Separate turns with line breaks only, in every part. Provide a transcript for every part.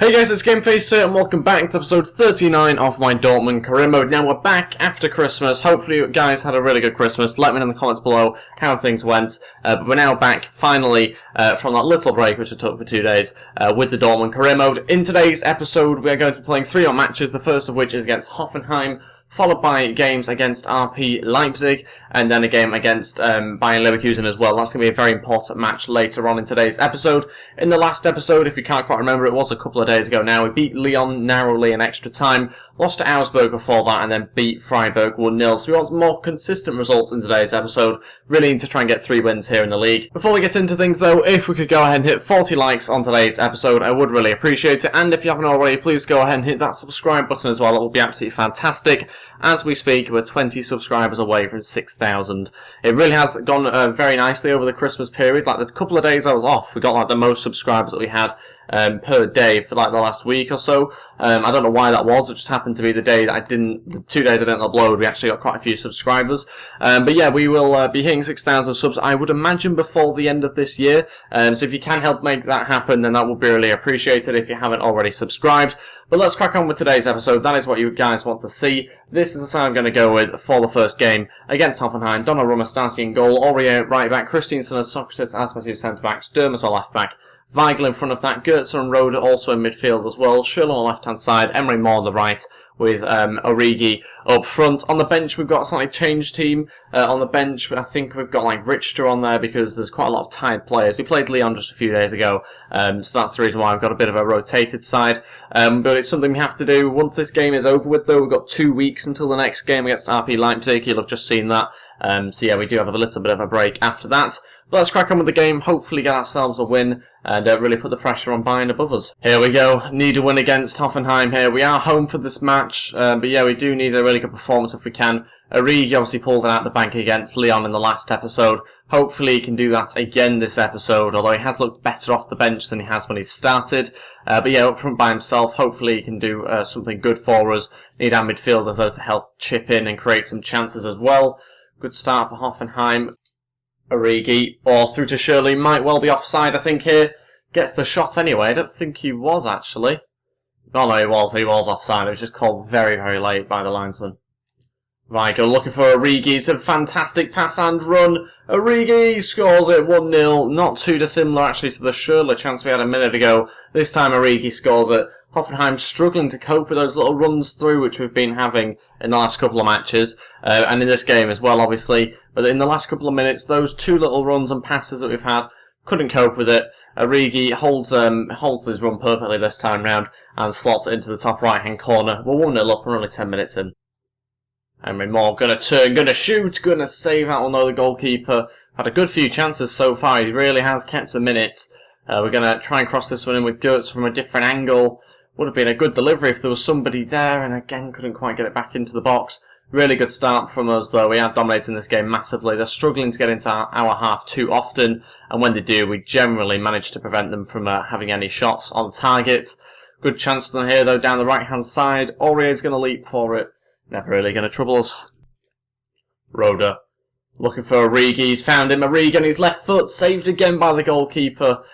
Hey guys, it's GameFace here and welcome back to episode 39 of my Dortmund career mode. Now we're back after Christmas. Hopefully you guys had a really good Christmas. Let me know in the comments below how things went. But we're now back finally from that little break which I took for 2 days with the Dortmund career mode. In today's episode we are going to be playing 3 matches, the first of which is against Hoffenheim, followed by games against RP Leipzig, and then a game against Bayern Leverkusen as well. That's going to be a very important match later on in today's episode. In the last episode, if you can't quite remember, it was a couple of days ago now, we beat Lyon narrowly in extra time, lost to Augsburg before that, and then beat Freiburg 1-0. So we want some more consistent results in today's episode. Really need to try and get 3 wins here in the league. Before we get into things though, if we could go ahead and hit 40 likes on today's episode, I would really appreciate it. And if you haven't already, please go ahead and hit that subscribe button as well. It will be absolutely fantastic. As we speak, we're 20 subscribers away from 6,000. It really has gone very nicely over the Christmas period. Like the couple of days I was off, we got like the most subscribers that we had per day for like the last week or so. I don't know why that was. It just happened to be the day that the 2 days I didn't upload, we actually got quite a few subscribers. But yeah, we will be hitting 6,000 subs, I would imagine, before the end of this year. So if you can help make that happen, then that would be really appreciated if you haven't already subscribed. But let's crack on with today's episode. That is what you guys want to see. This is the side I'm going to go with for the first game against Hoffenheim. Donnarumma starting in goal, Aurier right back, Christensen and Socrates as my 2 centre-backs, Durm as our left back, Weigl in front of that, Goetze and Rode also in midfield as well, Schürrle on the left-hand side, Emery Moore on the right, with Origi up front. On the bench, we've got a slightly changed team. On the bench, I think we've got like Richter on there because there's quite a lot of tired players. We played Lyon just a few days ago, so that's the reason why I've got a bit of a rotated side. But it's something we have to do. Once this game is over with, though, we've got 2 weeks until the next game against RP Leipzig. You'll have just seen that. So yeah, we do have a little bit of a break after that. But let's crack on with the game, hopefully get ourselves a win, and really put the pressure on Bayern above us. Here we go, need a win against Hoffenheim here. We are home for this match, but yeah, we do need a really good performance if we can. Origi obviously pulled it out the bank against Lyon in the last episode. Hopefully he can do that again this episode, although he has looked better off the bench than he has when he started. But yeah, up front by himself, hopefully he can do something good for us. Need our midfielders though to help chip in and create some chances as well. Good start for Hoffenheim. Origi, or through to Schürrle, might well be offside, I think, here. Gets the shot anyway. I don't think he was, actually. Oh, no, he was offside. It was just called very, very late by the linesman. Weigl looking for Origi. It's a fantastic pass and run. Origi scores it 1-0. Not too dissimilar, actually, to the Schürrle chance we had a minute ago. This time Origi scores it. Hoffenheim struggling to cope with those little runs through which we've been having in the last couple of matches, and in this game as well, obviously. But in the last couple of minutes, those 2 little runs and passes that we've had, couldn't cope with it. Origi holds his run perfectly this time round and slots it into the top right-hand corner. We're 1-0 up, we're only 10 minutes in. Emery Moore gonna turn, gonna shoot, gonna save that one though, the goalkeeper. Had a good few chances so far, he really has kept the minute. We're gonna try and cross this one in with Goetze from a different angle. Would have been a good delivery if there was somebody there, and again couldn't quite get it back into the box. Really good start from us though. We are dominating this game massively. They're struggling to get into our half too often, and when they do, we generally manage to prevent them from having any shots on target. Good chance for them here though down the right hand side. Aurier's going to leap for it. Never really going to trouble us. Rode looking for Origi. He's found him. Origi on his left foot, saved again by the goalkeeper.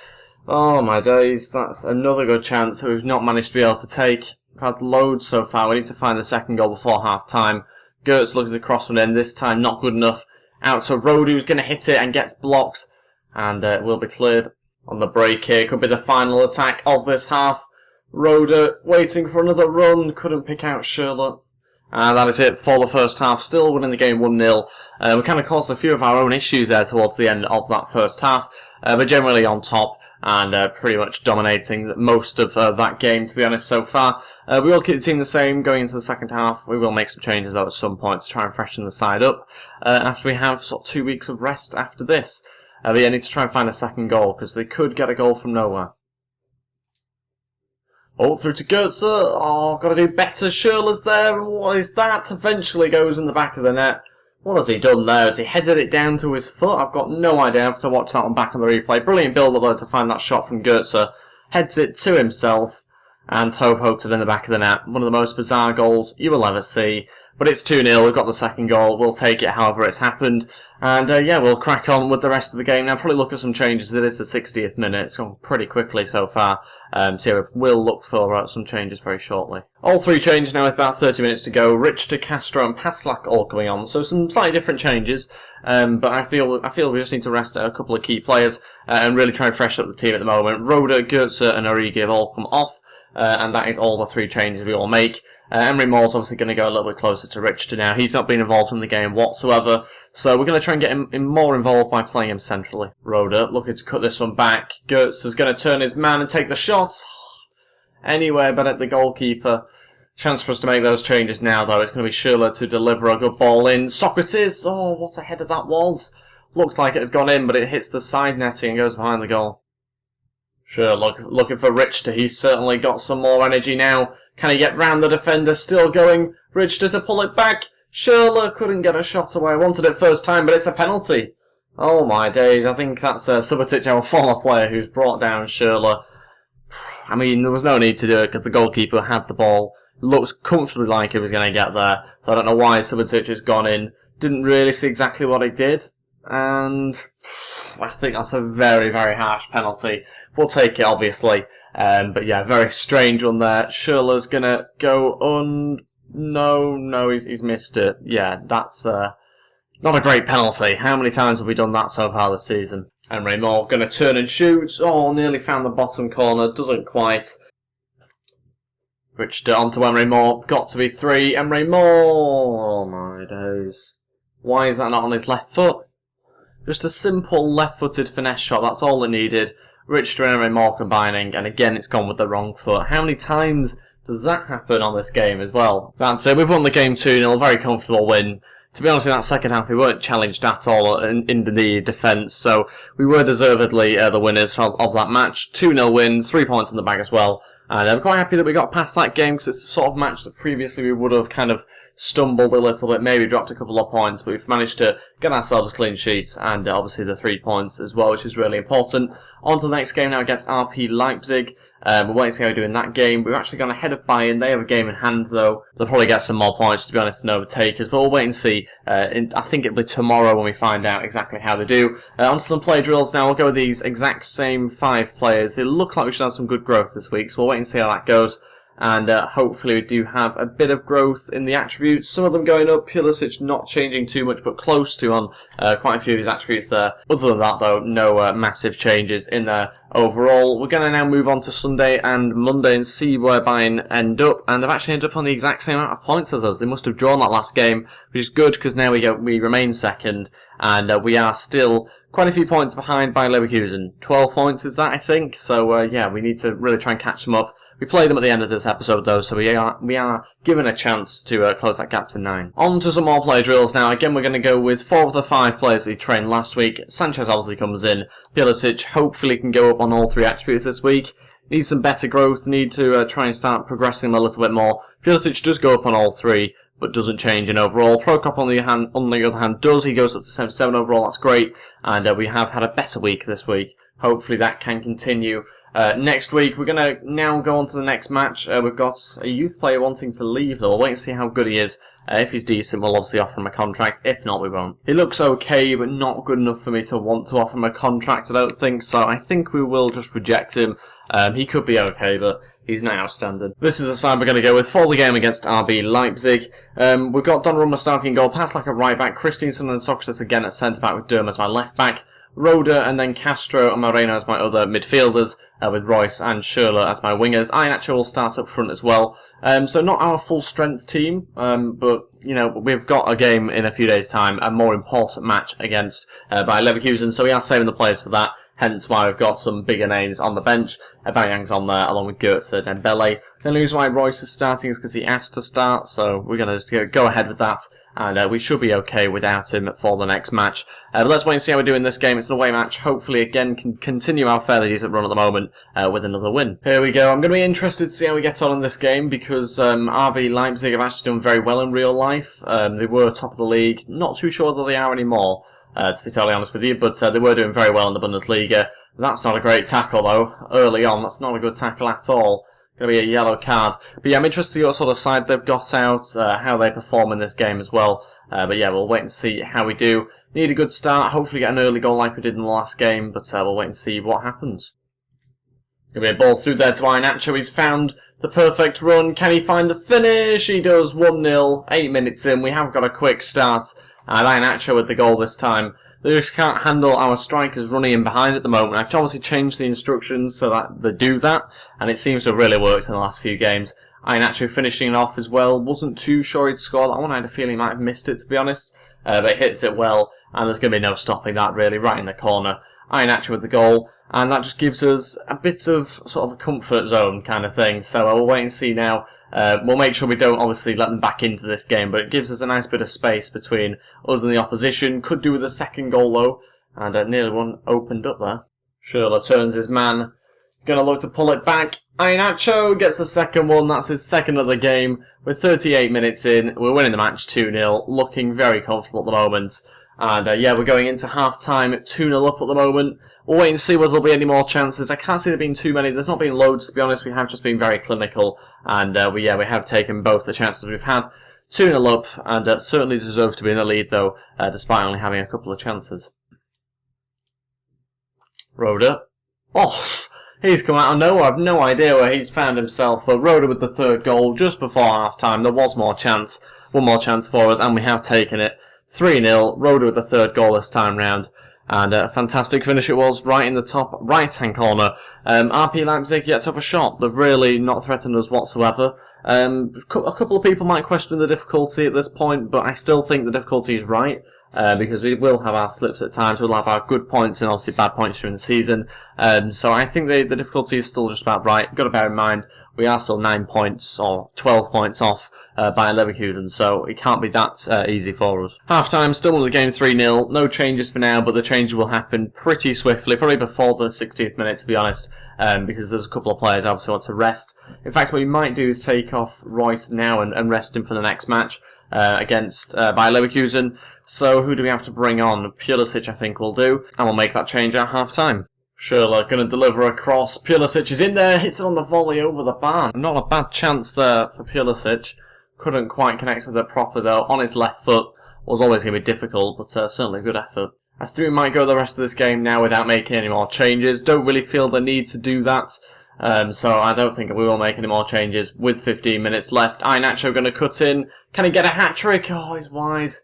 Oh my days, that's another good chance that we've not managed to be able to take. We've had loads so far. We need to find the second goal before half time. Goetze looking to cross one in, this time not good enough. Out to Rode, who's going to hit it and gets blocked. And will be cleared on the break here. Could be the final attack of this half. Rode waiting for another run, couldn't pick out Schürrle. And that is it for the first half, still winning the game 1-0. We kind of caused a few of our own issues there towards the end of that first half, but generally on top and pretty much dominating most of that game, to be honest, so far. We will keep the team the same going into the second half. We will make some changes though at some point to try and freshen the side up after we have sort of 2 weeks of rest after this. But yeah, need to try and find a second goal because they could get a goal from nowhere. Oh, through to Goetze. Oh, got to do better. Schürrle's there. What is that? Eventually goes in the back of the net. What has he done there? Has he headed it down to his foot? I've got no idea. I have to watch that one back on the replay. Brilliant build-up though to find that shot from Goetze. Heads it to himself and toe pokes it in the back of the net. One of the most bizarre goals you will ever see. But it's 2-0, we've got the second goal, we'll take it however it's happened. And yeah, we'll crack on with the rest of the game. Now, probably look at some changes. It is the 60th minute, it's gone pretty quickly so far. So yeah, we'll look for some changes very shortly. All three changes now with about 30 minutes to go. Rich to Castro and Paslak all coming on. So some slightly different changes. But I feel we just need to rest a couple of key players and really try and freshen up the team at the moment. Roda, Goetze and Origi have all come off. And that is all the three changes we all make. Emery Moore's obviously going to go a little bit closer to Richter now. He's not been involved in the game whatsoever, so we're going to try and get him more involved by playing him centrally. Roda looking to cut this one back. Goetz is going to turn his man and take the shot. Anywhere but at the goalkeeper. Chance for us to make those changes now, though. It's going to be Schürrle to deliver a good ball in. Socrates! Oh, what a header that was. Looks like it had gone in, but it hits the side netting and goes behind the goal. Sure, looking for Richter. He's certainly got some more energy now. Can he get round the defender? Still going. Richter to pull it back. Schürrle couldn't get a shot away. Wanted it first time, but it's a penalty. Oh my days. I think that's Subotic, our former player, who's brought down Schürrle. I mean, there was no need to do it because the goalkeeper had the ball. Looks comfortably like he was going to get there. So I don't know why Subotic has gone in. Didn't really see exactly what he did. And I think that's a very, very harsh penalty. We'll take it, obviously. But yeah, very strange one there. Schürrle's going to go No, he's missed it. Yeah, that's not a great penalty. How many times have we done that so far this season? Emery Moore going to turn and shoot. Oh, nearly found the bottom corner. Doesn't quite. Richter onto Emery Moore. Got to be 3. Emery Moore. Oh my days. Why is that not on his left foot? Just a simple left-footed finesse shot. That's all it needed. Richter and Emery Moore combining, and again it's gone with the wrong foot. How many times does that happen on this game as well? That's it. We've won the game 2-0. Very comfortable win. To be honest, in that second half, we weren't challenged at all in the defence, so we were deservedly the winners of that match. 2-0 win, 3 points in the bag as well. And I'm quite happy that we got past that game because it's the sort of match that previously we would have kind of stumbled a little bit, maybe dropped a couple of points, but we've managed to get ourselves a clean sheet and obviously the 3 points as well, which is really important. On to the next game now against RP Leipzig. We're waiting to see how we do in that game. We've actually gone ahead of Bayern. They have a game in hand, though. They'll probably get some more points, to be honest, and overtake us. But we'll wait and see. I think it'll be tomorrow when we find out exactly how they do. On to some play drills now. We'll go with these exact same 5 players. They look like we should have some good growth this week, so we'll wait and see how that goes. And hopefully we do have a bit of growth in the attributes. Some of them going up. Pulisic not changing too much, but close to on quite a few of his attributes there. Other than that, though, no massive changes in there overall. We're going to now move on to Sunday and Monday and see where Bayern end up. And they've actually ended up on the exact same amount of points as us. They must have drawn that last game, which is good because now we remain second. And we are still quite a few points behind by Leverkusen. 12 points is that, I think. So, yeah, we need to really try and catch them up. We play them at the end of this episode, though, so we are given a chance to close that gap to 9. On to some more play drills now. Again, we're going to go with 4 of the 5 players we trained last week. Sanchez obviously comes in. Pulisic hopefully can go up on all 3 attributes this week. Needs some better growth. Need to try and start progressing them a little bit more. Pulisic does go up on all 3, but doesn't change in overall. Prokop, on the other hand, does. He goes up to 77 overall. That's great. And we have had a better week this week. Hopefully that can continue. Next week, we're going to now go on to the next match. We've got a youth player wanting to leave, though. We'll wait and see how good he is. If he's decent, we'll obviously offer him a contract. If not, we won't. He looks okay, but not good enough for me to want to offer him a contract, I don't think. So I think we will just reject him. He could be okay, but he's not outstanding. This is the side we're going to go with for the game against RB Leipzig. We've got Donnarumma starting in goal, Paslak at right back, Christensen and Socrates again at centre back with Durm as my left back. Roda and then Castro and Moreno as my other midfielders, with Royce and Schürrle as my wingers. Iheanacho will start up front as well. So not our full strength team, but you know, we've got a game in a few days' time, a more important match against Bayer Leverkusen, so we are saving the players for that. Hence why we've got some bigger names on the bench. Aubameyang's on there along with Goetze and Dembele. The only reason why Royce is starting is because he asked to start, so we're going to just go ahead with that. And we should be okay without him for the next match. But let's wait and see how we do in this game. It's an away match. Hopefully, again, can continue our fairly decent run at the moment with another win. Here we go. I'm going to be interested to see how we get on in this game because RB Leipzig have actually done very well in real life. They were top of the league. Not too sure that they are anymore, to be totally honest with you, but they were doing very well in the Bundesliga. That's not a great tackle, though. Early on, that's not a good tackle at all. Going to be a yellow card. But yeah, I'm interested to see what sort of side they've got out, how they perform in this game as well. But yeah, we'll wait and see how we do. Need a good start, hopefully get an early goal like we did in the last game, but we'll wait and see what happens. Going to be a ball through there to Iheanacho. He's found the perfect run. Can he find the finish? He does. 1-0, 8 minutes in. We have got a quick start. And Iheanacho with the goal this time. They just can't handle our strikers running in behind at the moment. I've obviously changed the instructions so that they do that, and it seems to have really worked in the last few games. Iheanacho finishing it off as well. Wasn't too sure he'd score that one. I had a feeling he might have missed it, to be honest. But he hits it well, and there's going to be no stopping that, really, right in the corner. Iheanacho with the goal, and that just gives us a bit of sort of a comfort zone kind of thing. So we'll wait and see now. We'll make sure we don't obviously let them back into this game, but it gives us a nice bit of space between us and the opposition. Could do with a second goal though, and nearly one opened up there. Schürrle turns his man, gonna look to pull it back. Iheanacho gets the second one, that's his second of the game. We're 38 minutes in, we're winning the match 2-0, looking very comfortable at the moment. And yeah, we're going into half-time 2-0 up at the moment. We'll wait and see whether there'll be any more chances. I can't see there being too many. There's not been loads, to be honest. We have just been very clinical. And we have taken both the chances we've had. 2-0 up, and certainly deserve to be in the lead, though, despite only having a couple of chances. Roda. Oh, he's come out of nowhere. I've no idea where he's found himself. But Roda with the third goal just before half-time. There was more chance. One more chance for us, and we have taken it. 3-0, Roda with the third goal this time round. And a fantastic finish it was, right in the top right-hand corner. RP Leipzig yet to have a shot. They've really not threatened us whatsoever. A couple of people might question the difficulty at this point, but I still think the difficulty is right. Because we will have our slips at times, we'll have our good points and obviously bad points during the season. So I think the difficulty is still just about right. Got to bear in mind, we are still 9 points or 12 points off by Leverkusen, so it can't be that easy for us. Half-time, still in the game 3-0. No changes for now, but the changes will happen pretty swiftly, probably before the 60th minute, to be honest, because there's a couple of players I obviously want to rest. In fact, what we might do is take off Royce now and rest him for the next match against Bayer Leverkusen. So who do we have to bring on? Pulisic, I think, will do, and we'll make that change at half-time. Schürrle going to deliver a cross. Pulisic is in there, hits it on the volley over the bar. Not a bad chance there for Pulisic. Couldn't quite connect with it proper though. On his left foot was always going to be difficult, but certainly a good effort. I think we might go the rest of this game now without making any more changes. Don't really feel the need to do that. So I don't think we will make any more changes with 15 minutes left. Iheanacho going to cut in. Can he get a hat-trick? Oh, he's wide.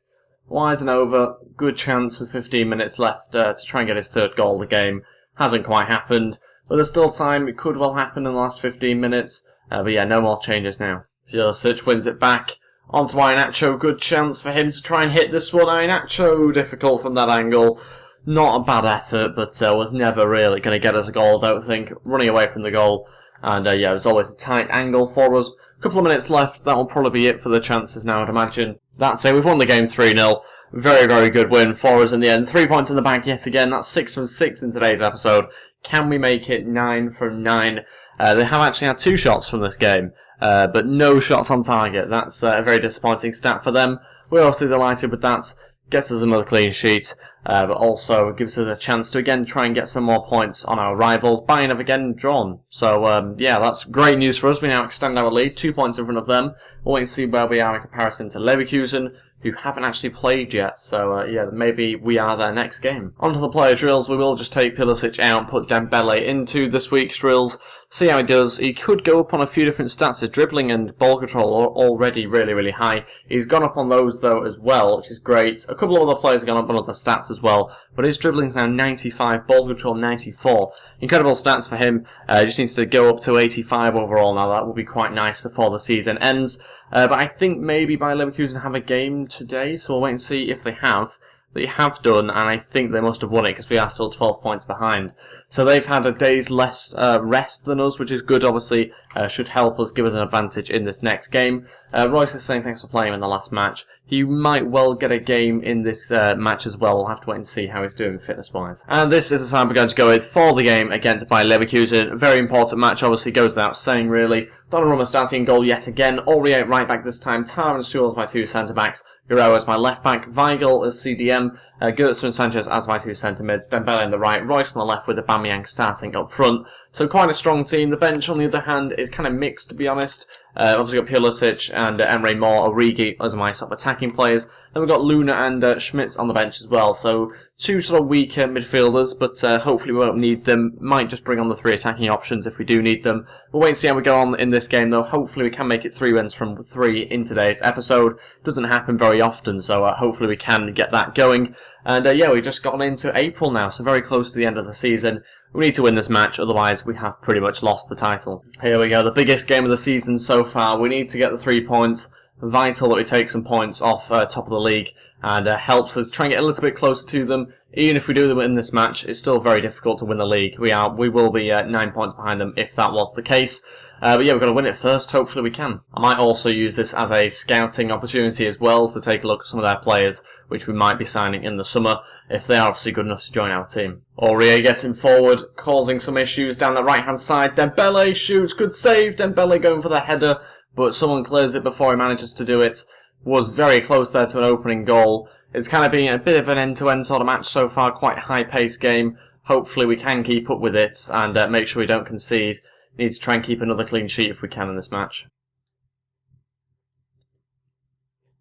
Wide and over. Good chance with 15 minutes left to try and get his third goal of the game. Hasn't quite happened, but there's still time. It could well happen in the last 15 minutes. But yeah, no more changes now. Pulisic wins it back. Onto Iheanacho. Good chance for him to try and hit this one. Iheanacho, difficult from that angle. Not a bad effort, but was never really going to get us a goal, I don't think. Running away from the goal. And yeah, it was always a tight angle for us. A couple of minutes left. That will probably be it for the chances now, I'd imagine. That's it. We've won the game 3-0. Very, very good win for us in the end. 3 points in the bag yet again. That's 6 from 6 in today's episode. Can we make it 9 from 9? They have actually had 2 shots from this game, but no shots on target. That's a very disappointing stat for them. We're obviously delighted with that. Gets us another clean sheet, but also gives us a chance to again try and get some more points on our rivals. Bayern have again drawn. So yeah, that's great news for us. We now extend our lead, 2 points in front of them. We'll wait and see where we are in comparison to Leverkusen, who haven't actually played yet, so yeah, maybe we are their next game. Onto the player drills, we will just take Pulisic out and put Dembele into this week's drills, see how he does. He could go up on a few different stats. His dribbling and ball control are already really, really high. He's gone up on those, though, as well, which is great. A couple of other players have gone up on other stats as well, but his dribbling's now 95, ball control 94. Incredible stats for him. Just needs to go up to 85 overall now. That will be quite nice before the season ends. But I think maybe Bayer Leverkusen have a game today, so we'll wait and see if they have. They have done, and I think they must have won it because we are still 12 points behind. So they've had a day's less rest than us, which is good, obviously. Should help us, give us an advantage in this next game. Royce is saying thanks for playing in the last match. He might well get a game in this match as well. We'll have to wait and see how he's doing fitness-wise. And this is the side we're going to go with for the game against Bayer Leverkusen. Very important match, obviously, goes without saying, really. Donnarumma starting in goal yet again. Aurier at right back this time. Tara and Sewell as my 2 centre-backs. Guerrero as my left back. Weigl as CDM. Götze and Sanchez as my 2 centre-mids. Dembele on the right. Royce on the left with Aubameyang Aubameyang starting up front. So quite a strong team. The bench, on the other hand, is kind of mixed, to be honest. Obviously got Pulisic and Emre Mor, Origi as my sort of attacking players. Then we've got Luna and Schmitz on the bench as well. So two sort of weaker midfielders, but hopefully we won't need them. Might just bring on the 3 attacking options if we do need them. We'll wait and see how we go on in this game, though. Hopefully we can make it 3 wins from 3 in today's episode. Doesn't happen very often, so hopefully we can get that going. And yeah, we've just gotten into April now, so very close to the end of the season. We need to win this match, otherwise we have pretty much lost the title. Here we go, the biggest game of the season so far. We need to get the 3 points. Vital that we take some points off top of the league, and helps us try and get a little bit closer to them. Even if we do win this match, it's still very difficult to win the league. We will be 9 points behind them if that was the case. But yeah, we've got to win it first. Hopefully we can. I might also use this as a scouting opportunity as well to take a look at some of their players, which we might be signing in the summer, if they are obviously good enough to join our team. Aurier getting forward, causing some issues down the right-hand side. Dembele shoots, good save. Dembele going for the header, but someone clears it before he manages to do it. Was very close there to an opening goal. It's kind of been a bit of an end-to-end sort of match so far, quite a high-paced game. Hopefully we can keep up with it and make sure we don't concede. Need to try and keep another clean sheet if we can in this match.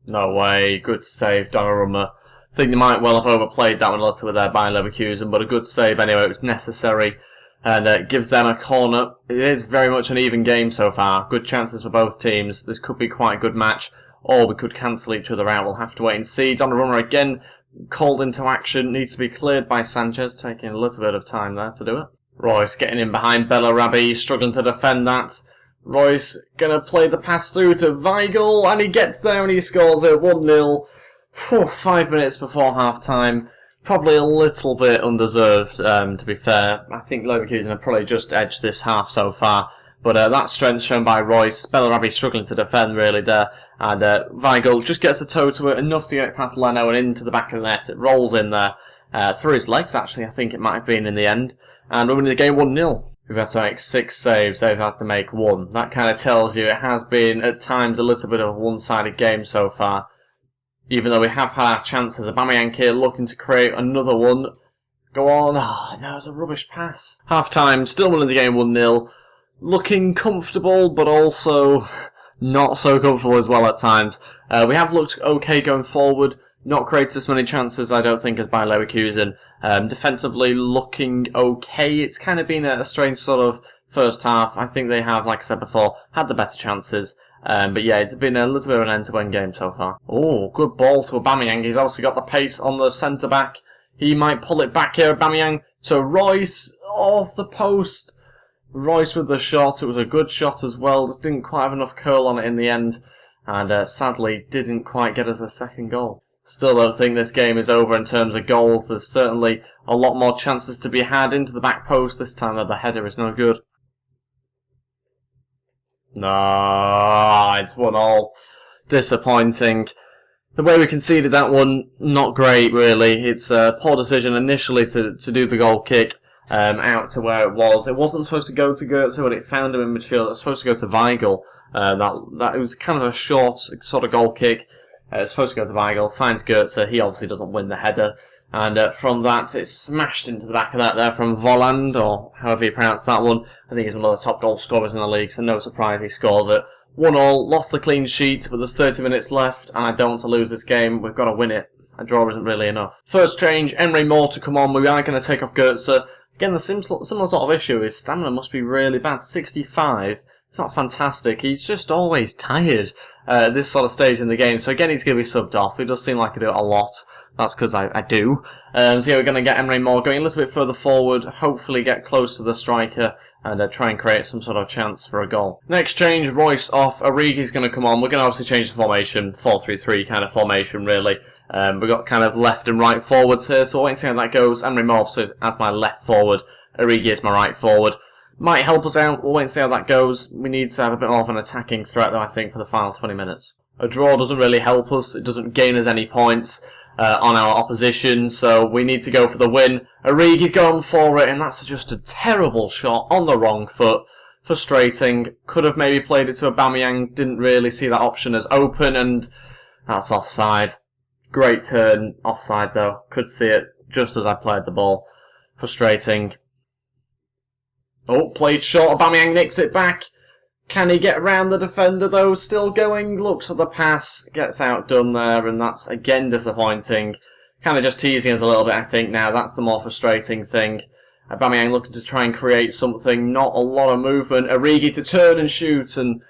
No way, good save, Donnarumma. I think they might well have overplayed that one a little bit there by Leverkusen, but a good save anyway, it was necessary. And it gives them a corner. It is very much an even game so far. Good chances for both teams. This could be quite a good match, or we could cancel each other out. We'll have to wait and see. Donnarumma again called into action. Needs to be cleared by Sanchez, taking a little bit of time there to do it. Royce getting in behind Bellarabi, struggling to defend that. Royce going to play the pass through to Weigl, and he gets there and he scores it 1-0. 5 minutes before half-time. Probably a little bit undeserved, to be fair. I think Leverkusen have probably just edged this half so far. But that strength shown by Royce. Bellarabi struggling to defend really there. And Weigl just gets a toe to it, enough to get it past Leno and into the back of the net. It rolls in there. Through his legs, actually, I think it might have been in the end. And we're winning the game 1-0. We've had to make 6 saves, they've had to make 1. That kind of tells you it has been, at times, a little bit of a one-sided game so far. Even though we have had our chances. Aubameyang here looking to create another one. Go on. Oh, that was a rubbish pass. Half-time, still winning the game 1-0. Looking comfortable, but also not so comfortable as well at times. We have looked okay going forward. Not created as many chances, I don't think, as by Leverkusen. Defensively looking okay. It's kind of been a strange sort of first half. I think they have, like I said before, had the better chances. But yeah, it's been a little bit of an end-to-end game so far. Oh, good ball to Aubameyang. He's also got the pace on the centre-back. He might pull it back here, Aubameyang, to Royce, off the post. Royce with the shot. It was a good shot as well. Just didn't quite have enough curl on it in the end. And sadly, didn't quite get us a second goal. Still don't think this game is over in terms of goals. There's certainly a lot more chances to be had into the back post this time, though the header is no good. No, it's 1-1. Disappointing. The way we conceded that one, not great really. It's a poor decision initially to do the goal kick out to where it was. It wasn't supposed to go to Goetze when it found him in midfield. It was supposed to go to Weigl. That it was kind of a short sort of goal kick. It's supposed to go to Weigl, finds Goetze, he obviously doesn't win the header, and from that it's smashed into the back of that there from Volland, or however you pronounce that one. I think he's one of the top goal scorers in the league, so no surprise he scores it. 1-1, lost the clean sheet, but there's 30 minutes left, and I don't want to lose this game. We've got to win it. A draw isn't really enough. First change, Emre Mor to come on. We are going to take off Goetze. Again, the similar sort of issue is stamina must be really bad. 65. It's not fantastic. He's just always tired at this sort of stage in the game. So again, he's going to be subbed off. It does seem like I do it a lot. That's because I do. So yeah, we're going to get Emre Mor going a little bit further forward. Hopefully get close to the striker and try and create some sort of chance for a goal. Next change, Royce off. Origi's going to come on. We're going to obviously change the formation. 4-3-3 kind of formation, really. We've got kind of left and right forwards here. So we'll wait and see how that goes. Emre Mor as my left forward. Origi is my right forward. Might help us out. We'll wait and see how that goes. We need to have a bit more of an attacking threat, though, I think, for the final 20 minutes. A draw doesn't really help us. It doesn't gain us any points on our opposition, so we need to go for the win. Origi's going for it, and that's just a terrible shot on the wrong foot. Frustrating. Could have maybe played it to Aubameyang. Didn't really see that option as open, and that's offside. Great turn. Offside, though. Could see it just as I played the ball. Frustrating. Oh, played short. Aubameyang nicks it back. Can he get around the defender though? Still going. Looks for the pass. Gets outdone there, and that's again disappointing. Kind of just teasing us a little bit, I think, now. That's the more frustrating thing. Aubameyang looking to try and create something. Not a lot of movement. Origi to turn and shoot, and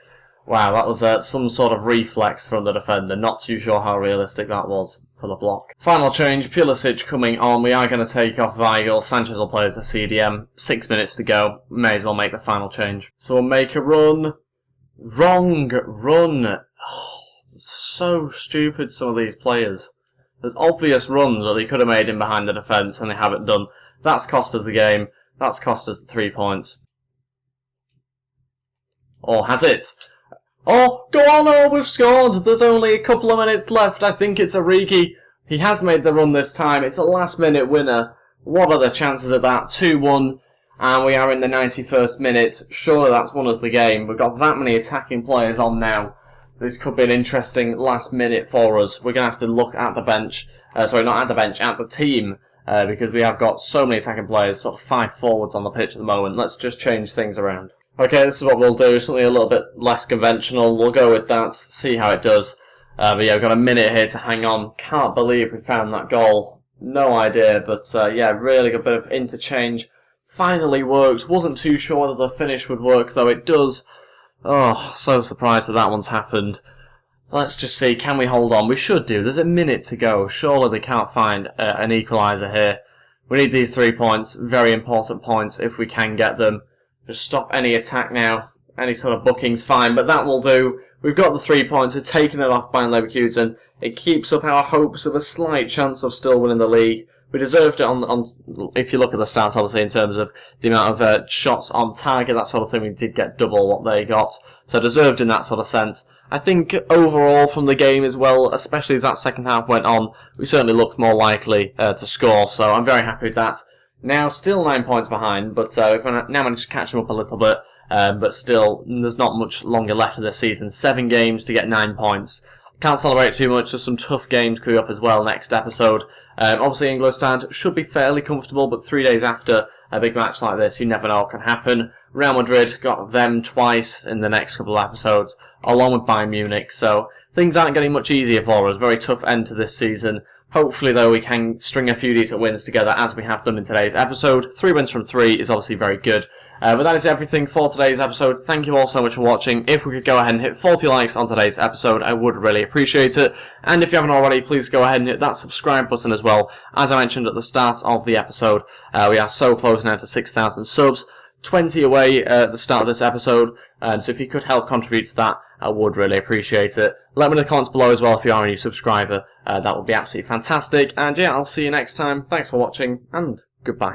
wow, that was some sort of reflex from the defender. Not too sure how realistic that was for the block. Final change, Pulisic coming on. We are going to take off Weigl. Sanchez will play as the CDM. 6 minutes to go. May as well make the final change. So we'll make a run. Wrong run. Oh, so stupid, some of these players. There's obvious runs that they could have made in behind the defence and they haven't done. That's cost us the game. That's cost us the 3 points. Or has it? Oh, go on, oh, we've scored. There's only a couple of minutes left. I think it's Origi. He has made the run this time. It's a last-minute winner. What are the chances of that? 2-1, and we are in the 91st minute. Surely that's won us the game. We've got that many attacking players on now. This could be an interesting last minute for us. We're going to have to look at the bench. Sorry, not at the bench, at the team. Because we have got so many attacking players, sort of 5 forwards on the pitch at the moment. Let's just change things around. Okay, this is what we'll do, something a little bit less conventional. We'll go with that, see how it does. But yeah, we've got a minute here to hang on. Can't believe we found that goal. No idea, but yeah, really good bit of interchange. Finally works. Wasn't too sure whether the finish would work, though it does. Oh, so surprised that one's happened. Let's just see, can we hold on? We should do. There's a minute to go. Surely they can't find an equaliser here. We need these 3 points. Very important points if we can get them. Just stop any attack now. Any sort of booking's fine, but that will do. We've got the 3 points. We're taking it off Bayern Leverkusen. It keeps up our hopes of a slight chance of still winning the league. We deserved it on if you look at the stats, obviously, in terms of the amount of shots on target, that sort of thing. We did get double what they got. So deserved in that sort of sense. I think overall from the game as well, especially as that second half went on, we certainly looked more likely to score. So I'm very happy with that. Now, still 9 points behind, but we've now managed to catch them up a little bit. But still, there's not much longer left of this season. 7 games to get 9 points. Can't celebrate too much. There's some tough games coming up as well next episode. Obviously, Ingolstadt should be fairly comfortable, but 3 days after a big match like this, you never know what can happen. Real Madrid got them twice in the next couple of episodes, along with Bayern Munich. So things aren't getting much easier for us. Very tough end to this season. Hopefully, though, we can string a few decent wins together, as we have done in today's episode. 3 wins from 3 is obviously very good. But that is everything for today's episode. Thank you all so much for watching. If we could go ahead and hit 40 likes on today's episode, I would really appreciate it. And if you haven't already, please go ahead and hit that subscribe button as well. As I mentioned at the start of the episode, we are so close now to 6,000 subs. 20 away at the start of this episode. So if you could help contribute to that, I would really appreciate it. Let me know in the comments below as well if you are a new subscriber. That would be absolutely fantastic. And yeah, I'll see you next time. Thanks for watching, and goodbye.